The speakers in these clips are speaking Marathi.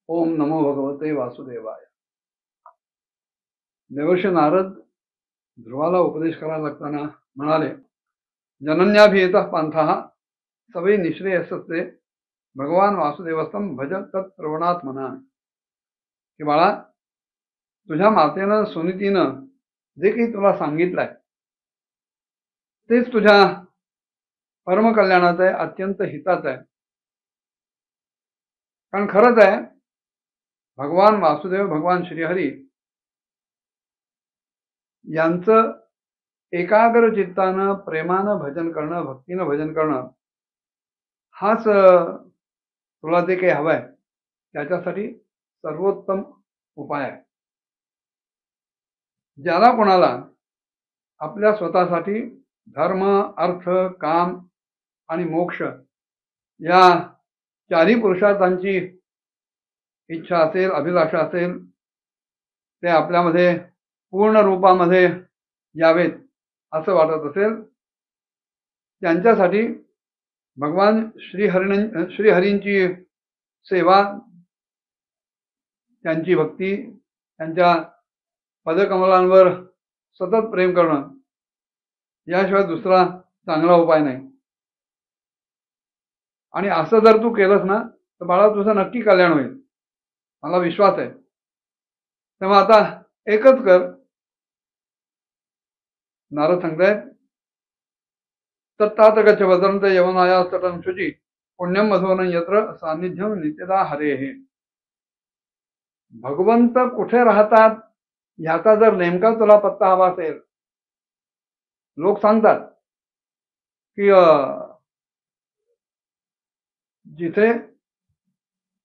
ओम नमो भगवते वासुदेवाय. देवर्षी नारद ध्रुवाला उपदेश करायला लागताना म्हणाले, जनन्याभिहितः पंथः सवै निःश्रेयसस्ते भगवान वासुदेवस्तम भज तत्प्रवणात् म्हणा. की बाळा, तुझ्या मातेनं सुनीतीनं जे काही तुला सांगितलंय तेच तुझ्या परमकल्याणाचं आहे, अत्यंत हिताचं आहे. कारण खरंच आहे, भगवान वासुदेव भगवान श्रीहरी यांचं एकाग्र चित्तानं प्रेमानं भजन करणं, भक्तीनं भजन करणं हाच तुला जे काही हवंय त्याच्यासाठी सर्वोत्तम उपाय आहे. ज्याला कोणाला आपल्या स्वतःसाठी धर्म, अर्थ, काम आणि मोक्ष या चारही पुरुषार्थांची इच्छा असेल, अभिलाषा असेल, ते आपल्यामध्ये पूर्ण रूपामध्ये यावेत असं वाटत असेल, त्यांच्यासाठी भगवान श्रीहरींची सेवा, त्यांची भक्ती, त्यांच्या पदकमलांवर सतत प्रेम करणं याशिवाय दुसरा चांगला उपाय नाही. आणि असं जर तू केलंस ना तर बाळा, तुझं नक्की कल्याण होईल, मला विश्वास आहे. तेव्हा आता एकच कर. नारद सांगतायत, तत्तात गच्छ वदंत यवनाया तटं शुची पुण्यम मधुवनं यत्र सान्निध्यम नित्यदा हरेः. भगवंत कुठे राहतात ह्याचा जर नेमका तुला पत्ता हवा असेल, लोक सांगतात की जिथे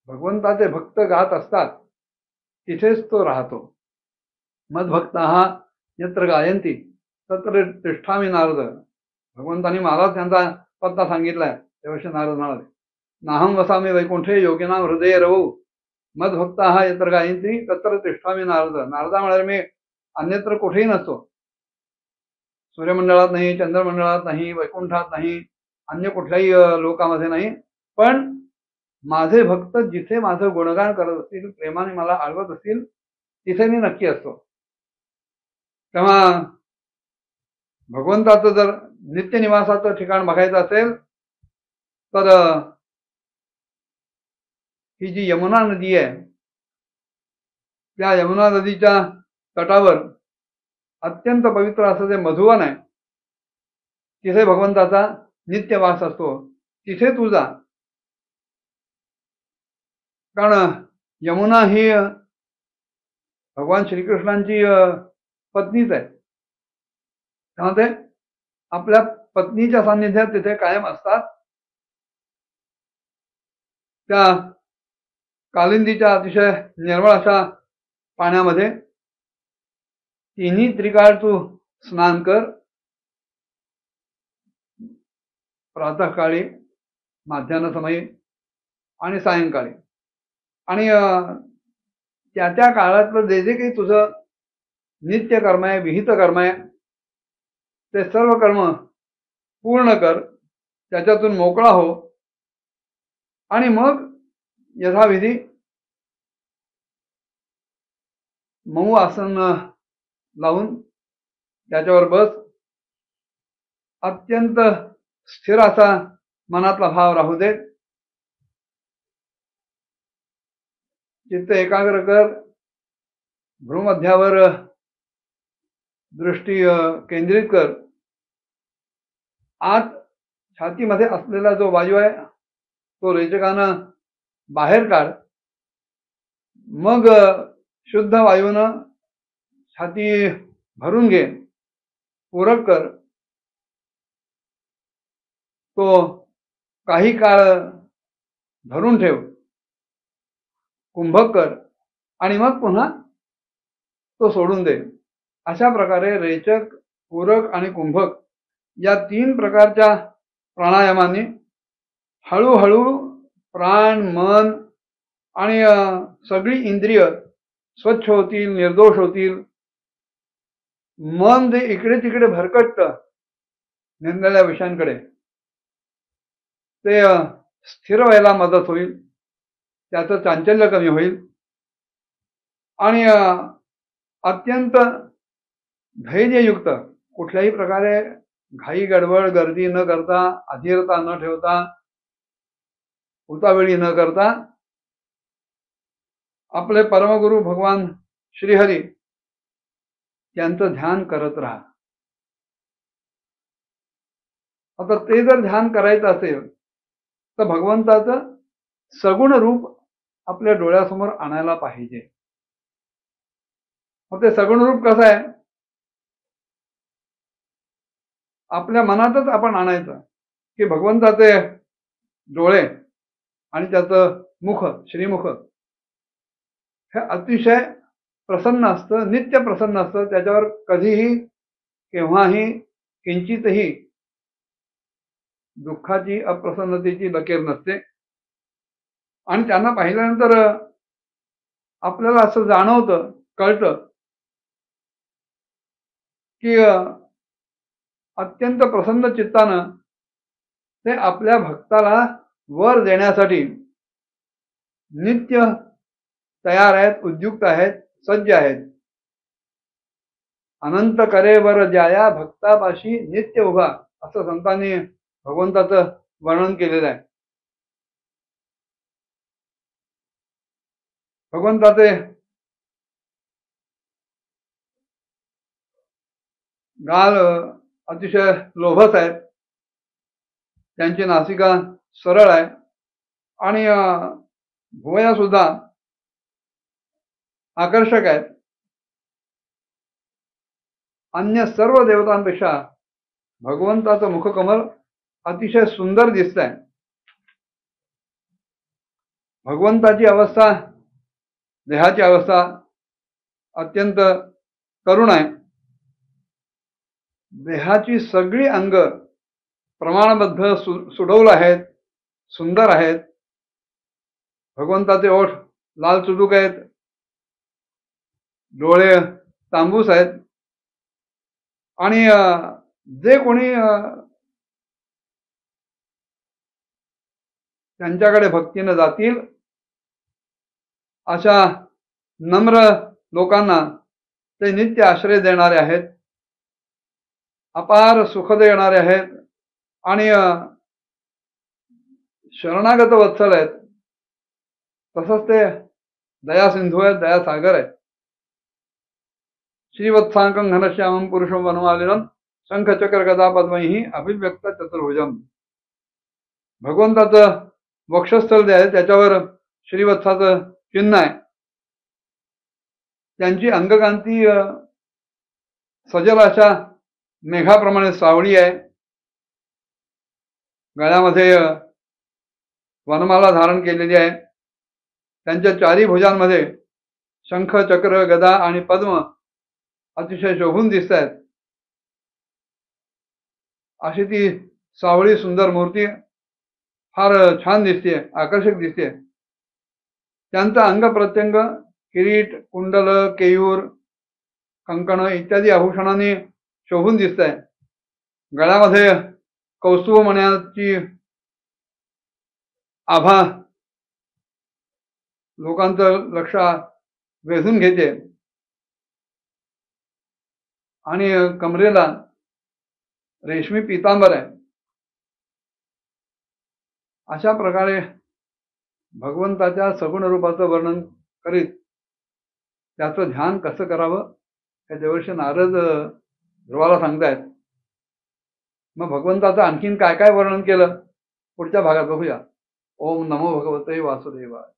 भगवंताचे भक्त गात असतात तिथेच तो राहतो. मद्भक्ताः यत्र गायन्ति तत्र तिष्ठामि नारद. भगवंतांनी महाराज त्यांचा पत्ता सांगितलाय. तेव्हा नारद म्हणाले, नाहं वसामि वैकुंठे योगिनां हृदये रवौ मद्भक्ताः यत्र गायन्ति तत्र तिष्ठामि नारद. नारदा म्हणाले, मी अन्यत्र कुठेही नसतो, सूर्यमंडळात नाही, चंद्रमंडळात नाही, वैकुंठात नाही, अन्य कुठल्याही लोकामध्ये नाही, पण माझे भक्त जिथे माझं गुणगान करत असतील, प्रेमाने मला आळवत असतील, तिथे मी नक्की असतो. तेव्हा भगवंताचं जर नित्य निवासाचं ठिकाण बघायचं असेल तर ही जी यमुना नदी आहे, त्या यमुना नदीच्या तटावर अत्यंत पवित्र असं जे मधुवन आहे, तिथे भगवंताचा नित्य वास असतो. तिथे तू जा. कारण यमुना ही भगवान श्रीकृष्णांची पत्नीच आहे. तेव्हा ते आपल्या पत्नीच्या सान्निध्यात तिथे कायम असतात. त्या कालिंदीच्या अतिशय निर्मळ अशा पाण्यामध्ये तिन्ही त्रिकाळ तू स्नान कर. प्रातःकाळी, माध्यान्ह समयी आणि सायंकाळी. आणि त्या त्या काळातलं जे जे काही तुझं नित्य कर्म आहे, विहित कर्म आहे, ते सर्व कर्म पूर्ण कर. त्याच्यातून मोकळा हो आणि मग यथाविधी मऊ आसन लावून त्याच्यावर बस. अत्यंत स्थिर असा मनातला भाव राहू दे. चित्त एकाग्र कर. भ्रूमध्यावर दृष्टी केंद्रित कर. आत छातीमध्ये असलेला जो वायू आहे तो रेचकानं बाहेर काढ. मग शुद्ध वायूनं छाती भरून घे. पूरक कर. तो काही काळ धरून ठेव. कुंभक कर आणि मग पुन्हा तो सोडून दे. अशा प्रकारे रेचक, पूरक आणि कुंभक या तीन प्रकारच्या प्राणायामांनी हळूहळू प्राण, मन आणि सगळी इंद्रिय स्वच्छ होतील, निर्दोष होतील. मन जे इकडे तिकडे भरकटतं निरनिराळ्या विषयांकडे, ते स्थिर व्हायला मदत होईल. त्याचं चांचल्य कमी होईल आणि अत्यंत धैर्ययुक्त, कुठल्याही प्रकारे घाई गडबड गर्दी न करता, अधीरता न ठेवता, उतावेळी न करता आपले परमगुरु भगवान श्रीहरी यांचं ध्यान करत राहा. आता ते जर ध्यान करायचं असेल तर भगवंताचं सगुण रूप आपल्या डोळ्यासमोर आणायला पाहिजे. मग ते सगुण रूप कसं आहे? आपल्या मनातच आपण आणायचं की भगवंताचे डोळे आणि त्याचं मुख, श्रीमुख हे अतिशय प्रसन्न असतं, नित्य प्रसन्न असतं. त्याच्यावर कधीही केव्हाही किंचितही दुःखाची, अप्रसन्नतेची लकीर नसते. आणि त्यांना पाहिल्यानंतर आपल्याला असं जाणवतं, कळतं की अत्यंत प्रसन्न चित्तानं ते आपल्या भक्ताला वर देण्यासाठी नित्य तयार आहेत, उद्युक्त आहेत, सज्ज आहेत. अनंत करे वर जाया भक्तापाशी नित्य उभा, असं संतांनी भगवंताचं वर्णन केलेलं आहे. भगवंताचे गाल अतिशय लोभस आहेत, त्यांची नासिका सरळ आहे आणि भुवया सुद्धा आकर्षक आहेत. अन्य सर्व देवतांपेक्षा भगवंताचं मुखकमल अतिशय सुंदर दिसतंय. भगवंताची अवस्था, देहाची अवस्था अत्यंत करुण आहे. देहाची सगळी अंग प्रमाणबद्ध सुडौल आहेत, सुंदर आहेत. भगवंताचे ओठ लाल चुटूक आहेत, डोळे तांबूस आहेत आणि जे कोणी त्यांच्याकडे भक्तीने जातील अशा नम्र लोकांना ते नित्य आश्रय देणारे आहेत, अपार सुख देणारे आहेत आणि शरणागत वत्सल आहेत. तसंच ते दयासिंधू आहेत, दयासागर आहेत. श्रीवत्सांकं घनश्यामं पुरुषं वनमालिनं शंखचक्र गदा पद्मैः अभिव्यक्त चतुर्भुजं. भगवंताचं वक्षस्थल जे आहे त्याच्यावर श्रीवत्साचं चिन्ह आहे. त्यांची अंगकांती सजल अशा मेघाप्रमाणे सावळी आहे. गळ्यामध्ये वनमाला धारण केलेली आहे. त्यांच्या चारी भुजांमध्ये शंख, चक्र, गदा आणि पद्म अतिशय शोभून दिसत आहेत. अशी ती सावळी सुंदर मूर्ती फार छान दिसते, आकर्षक दिसते. त्यांचा अंग प्रत्यंग किरीट, कुंडल, केयूर, कंकण इत्यादी आभूषणांनी शोभून दिसत आहे. गळ्यामध्ये कौस्तुभ मण्याची आभा लोकांचं लक्ष वेधून घेते आणि कमरेला रेशमी पितांबर आहे. अशा प्रकारे भगवंताच्या सगुण रूपाचं वर्णन करीत त्याचं ध्यान कसं करावं हे देवर्षी नारद ध्रुवाला सांगतायत. मग भगवंताचं आणखीन काय काय वर्णन केलं पुढच्या भागात बघूया. ओम नमो भगवते वासुदेवाय.